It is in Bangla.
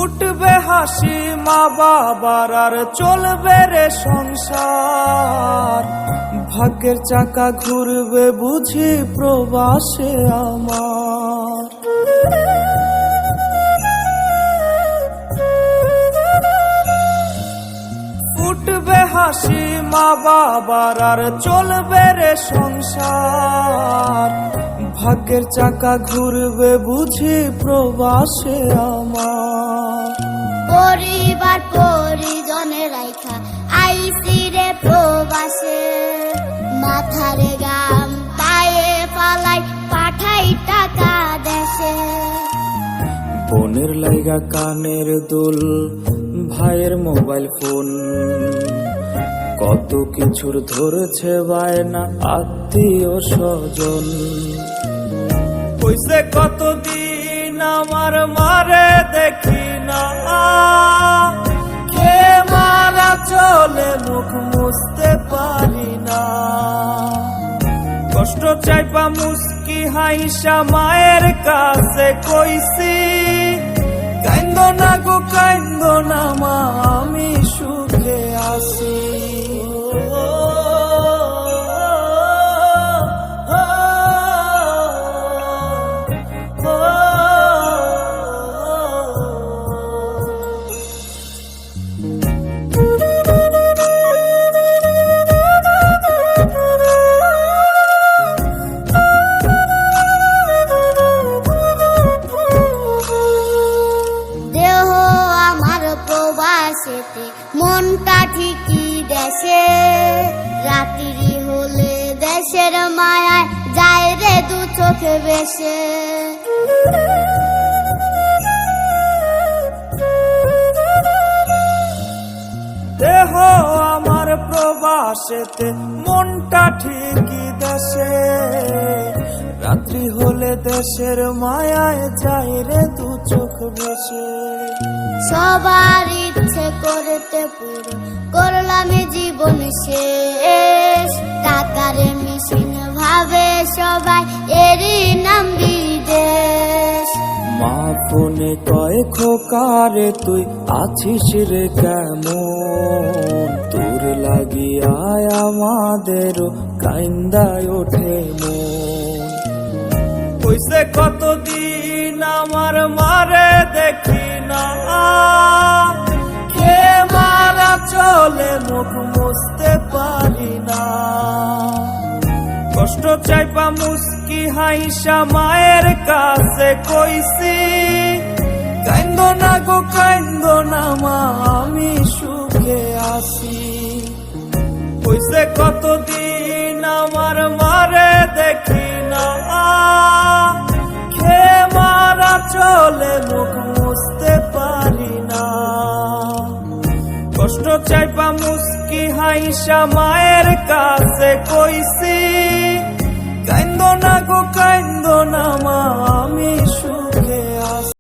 উঠবে হাসি মা বাবার আর চলবে রে সংসার। ভাগ্যের চাকা ঘুরবে বুঝি প্রবাসে আমার। উঠবে হাসি মা বাবার আর চলবে রে সংসার। ভাগ্যের চাকা ঘুরবে বুঝি প্রবাসে আমার। পরিবার পরিজনে রাইখা আইসি রে প্রবাসে, মাথারে গাম পায়ে পালাই পাঠাই টাকা দেশে। বোনের লাইগা কানের দুল, ভাইয়ের মোবাইল ফোন, কত কিছুর ধরেছে বায়না আত্মীয় স্বজন। কইছে কতদিন আমার মারে দেখি না, কে মারা চলে মুখ মুছতে পারি না। কষ্ট চাইপা মুস্কি হাইসা মায়ের কাছে কইছি, কাইন্দো না গো কাইন্দো না মা, আমি সুখে আছি। মনটা ঠিকই দেশে, রাত্রি হলে দেশের মায়ায় যায় রে দু চোখে বেশে। দেহ আমার প্রবাসেতে, মনটা ঠিকই দেশে, রাত্রি হলে দেশের মায়ায় যায় রে দু চোখ বেশে। সবার ইচ্ছে করতে পুরো করলাম জীবন শেষ, টাকার মেশিন ভাবে সবাই এরই নাম বিদেশ। মা ফোনে কয় খোকারে তুই আছিস রে কেমন, তোর লাগিয়া আমাদেরও কাইন্দায় ওঠে মন। কইছে কতদিন আমার মারে দেখি না, কে মারা চলে মুখ মুছতে পারি না। কষ্ট চাইপা মুস্কি হাইসা মায়ের কাছে কইছি, কাইন্দো না গো কাইন্দো না মা, আমি সুখে আছি। কইছে কতদিন আমার মারে দেখি না, কে মারা চলে মুখ মুছতে পারি না। কষ্ট চাইপা মুস্কি হাইসা মায়ের কাছে কইছি, কাইন্দো না গো কাইন্দো না মা, আমি